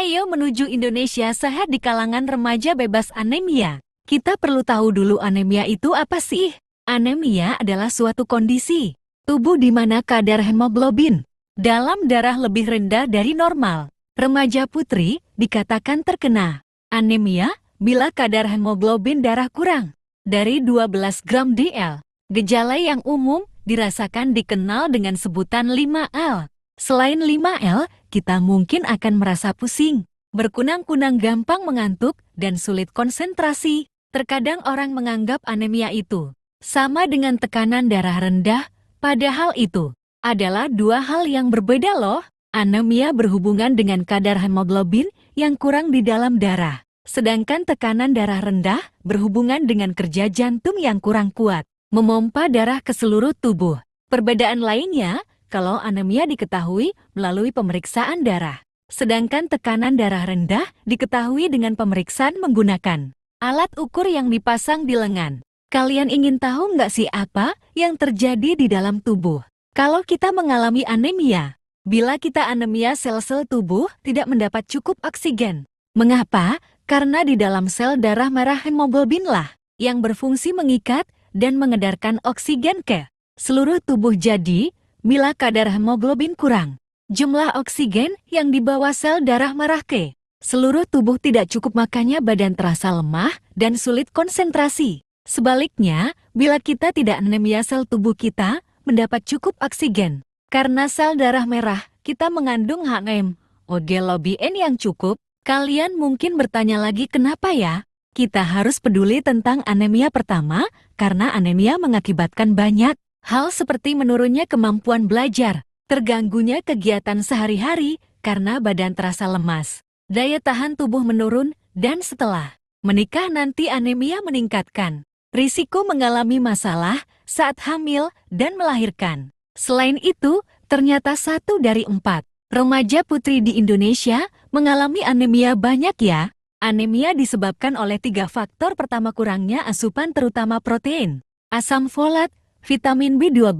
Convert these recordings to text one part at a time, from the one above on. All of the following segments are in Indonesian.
Ayo menuju Indonesia sehat di kalangan remaja bebas anemia. Kita perlu tahu dulu anemia itu apa sih? Anemia adalah suatu kondisi tubuh di mana kadar hemoglobin dalam darah lebih rendah dari normal. Remaja putri dikatakan terkena anemia bila kadar hemoglobin darah kurang dari 12 gram dl. Gejala yang umum dirasakan dikenal dengan sebutan 5L. Selain 5L, kita mungkin akan merasa pusing, berkunang-kunang, gampang mengantuk, dan sulit konsentrasi. Terkadang orang menganggap anemia itu sama dengan tekanan darah rendah, padahal itu adalah dua hal yang berbeda loh. Anemia berhubungan dengan kadar hemoglobin yang kurang di dalam darah, sedangkan tekanan darah rendah berhubungan dengan kerja jantung yang kurang kuat, memompa darah ke seluruh tubuh. Perbedaan lainnya, kalau anemia diketahui melalui pemeriksaan darah, sedangkan tekanan darah rendah diketahui dengan pemeriksaan menggunakan alat ukur yang dipasang di lengan. Kalian ingin tahu nggak sih apa yang terjadi di dalam tubuh kalau kita mengalami anemia? Bila kita anemia, sel-sel tubuh tidak mendapat cukup oksigen. Mengapa? Karena di dalam sel darah merah hemoglobinlah yang berfungsi mengikat dan mengedarkan oksigen ke seluruh tubuh. Jadi, bila kadar hemoglobin kurang, jumlah oksigen yang dibawa sel darah merah ke seluruh tubuh tidak cukup, makanya badan terasa lemah dan sulit konsentrasi. Sebaliknya, bila kita tidak anemia, sel tubuh kita mendapat cukup oksigen. Karena sel darah merah kita mengandung hemoglobin yang cukup. Kalian mungkin bertanya lagi, kenapa ya kita harus peduli tentang anemia? Pertama, karena anemia mengakibatkan banyak hal seperti menurunnya kemampuan belajar, terganggunya kegiatan sehari-hari karena badan terasa lemas, daya tahan tubuh menurun, dan setelah menikah nanti anemia meningkatkan risiko mengalami masalah saat hamil dan melahirkan. Selain itu, ternyata 1 dari 4 remaja putri di Indonesia mengalami anemia. Banyak ya. Anemia disebabkan oleh 3 faktor. Pertama, kurangnya asupan terutama protein, asam folat, vitamin B12,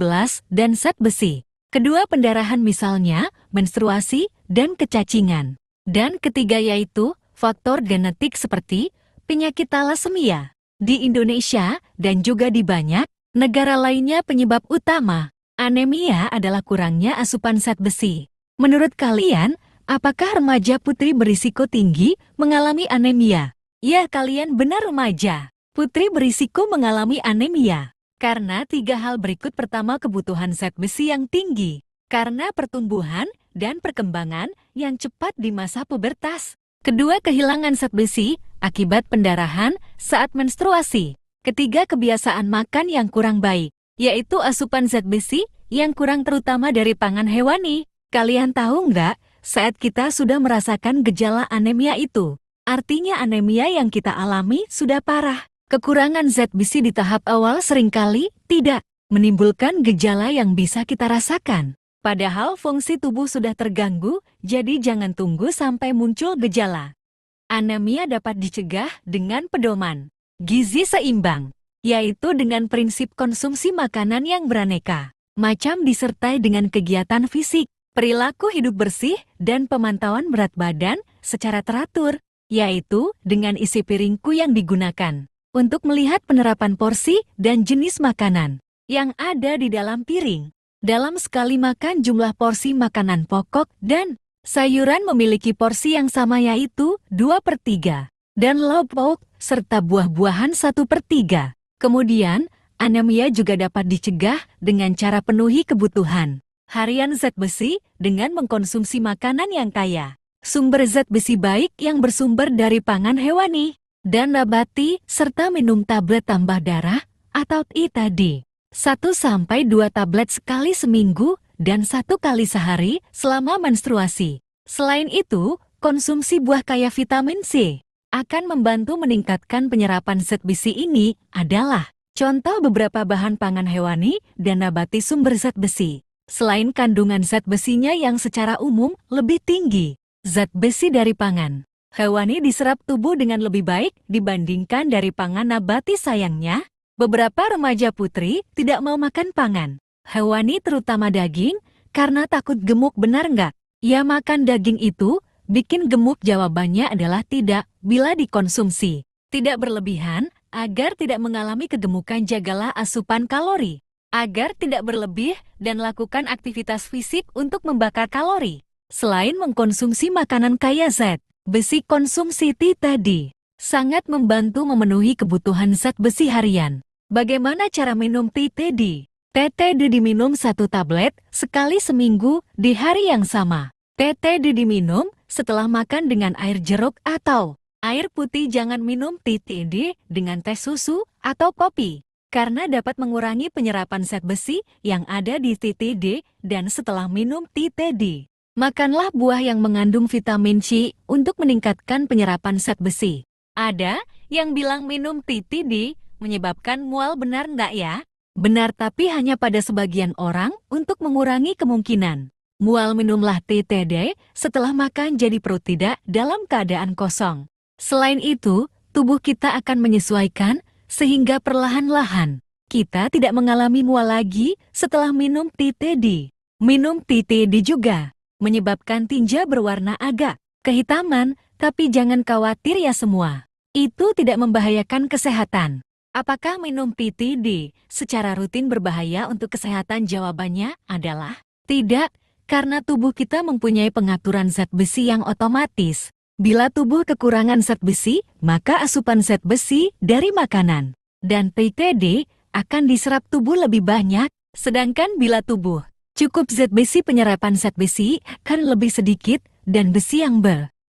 dan zat besi. Kedua, pendarahan misalnya menstruasi dan kecacingan. Dan ketiga yaitu faktor genetik seperti penyakit talasemia. Di Indonesia dan juga di banyak negara lainnya penyebab utama anemia adalah kurangnya asupan zat besi. Menurut kalian, apakah remaja putri berisiko tinggi mengalami anemia? Ya, kalian benar, remaja putri berisiko mengalami anemia karena 3 hal berikut. Pertama, kebutuhan zat besi yang tinggi karena pertumbuhan dan perkembangan yang cepat di masa pubertas. Kedua, kehilangan zat besi akibat pendarahan saat menstruasi. Ketiga, kebiasaan makan yang kurang baik, yaitu asupan zat besi yang kurang terutama dari pangan hewani. Kalian tahu nggak, saat kita sudah merasakan gejala anemia itu, artinya anemia yang kita alami sudah parah. Kekurangan zat besi di tahap awal seringkali tidak menimbulkan gejala yang bisa kita rasakan. Padahal fungsi tubuh sudah terganggu, jadi jangan tunggu sampai muncul gejala. Anemia dapat dicegah dengan pedoman gizi seimbang, yaitu dengan prinsip konsumsi makanan yang beraneka macam disertai dengan kegiatan fisik, perilaku hidup bersih, dan pemantauan berat badan secara teratur, yaitu dengan isi piringku yang digunakan untuk melihat penerapan porsi dan jenis makanan yang ada di dalam piring. Dalam sekali makan, jumlah porsi makanan pokok dan sayuran memiliki porsi yang sama, yaitu 2/3, dan lauk pauk serta buah-buahan 1/3. Kemudian, anemia juga dapat dicegah dengan cara penuhi kebutuhan harian zat besi dengan mengkonsumsi makanan yang kaya sumber zat besi, baik yang bersumber dari pangan hewani dan nabati, serta minum tablet tambah darah atau ITD 1-2 tablet sekali seminggu dan 1 kali sehari selama menstruasi. Selain itu, konsumsi buah kaya vitamin C akan membantu meningkatkan penyerapan zat besi. Ini adalah contoh beberapa bahan pangan hewani dan nabati sumber zat besi. Selain kandungan zat besinya yang secara umum lebih tinggi, zat besi dari pangan hewani diserap tubuh dengan lebih baik dibandingkan dari pangan nabati. Sayangnya, beberapa remaja putri tidak mau makan pangan hewani, terutama daging, karena takut gemuk. Benar nggak? Ya, makan daging itu Bikin gemuk jawabannya adalah tidak bila dikonsumsi. Tidak berlebihan, agar tidak mengalami kegemukan jagalah asupan kalori. Agar tidak berlebih dan lakukan aktivitas fisik untuk membakar kalori. Selain mengkonsumsi makanan kaya zat, besi konsumsi tea tadi sangat membantu memenuhi kebutuhan zat besi harian. Bagaimana cara minum tea tadi? Teh tadi diminum 1 tablet sekali seminggu di hari yang sama. Teh tadi diminum setelah makan dengan air jeruk atau air putih. Jangan minum tea tadi dengan teh susu atau kopi, karena dapat mengurangi penyerapan zat besi yang ada di tea tadi. Dan setelah minum tea tadi, makanlah buah yang mengandung vitamin C untuk meningkatkan penyerapan zat besi. Ada yang bilang minum tea tadi menyebabkan mual, benar nggak ya? Benar, tapi hanya pada sebagian orang untuk mengurangi kemungkinan mual. Minumlah tea tadi setelah makan, jadi perut tidak dalam keadaan kosong. Selain itu, tubuh kita akan menyesuaikan sehingga perlahan-lahan kita tidak mengalami mual lagi setelah minum tea tadi. Minum tea tadi juga menyebabkan tinja berwarna agak kehitaman, tapi jangan khawatir ya semua. Itu tidak membahayakan kesehatan. Apakah minum tea tadi secara rutin berbahaya untuk kesehatan? Jawabannya adalah tidak, karena tubuh kita mempunyai pengaturan zat besi yang otomatis. Bila tubuh kekurangan zat besi, maka asupan zat besi dari makanan dan tea tadi akan diserap tubuh lebih banyak. Sedangkan bila tubuh cukup zat besi, penyerapan zat besi kan lebih sedikit, dan besi yang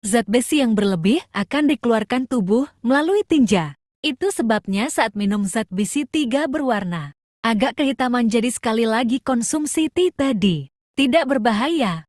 zat besi yang berlebih akan dikeluarkan tubuh melalui tinja. Itu sebabnya saat minum zat besi 3 berwarna agak kehitaman, jadi sekali lagi konsumsi tea tadi tidak berbahaya.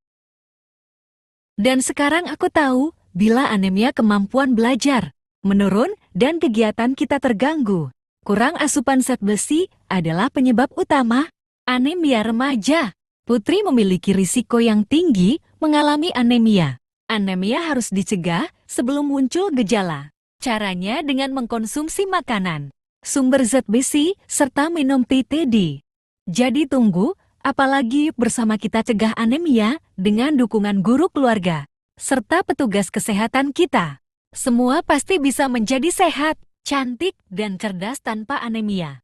Dan sekarang aku tahu, bila anemia kemampuan belajar menurun dan kegiatan kita terganggu. Kurang asupan zat besi adalah penyebab utama anemia remaja. Putri memiliki risiko yang tinggi mengalami anemia. Anemia harus dicegah sebelum muncul gejala. Caranya dengan mengkonsumsi makanan sumber zat besi serta minum tea tadi. Jadi tunggu, apalagi bersama kita cegah anemia dengan dukungan guru keluarga serta petugas kesehatan kita. Semua pasti bisa menjadi sehat, cantik, dan cerdas tanpa anemia.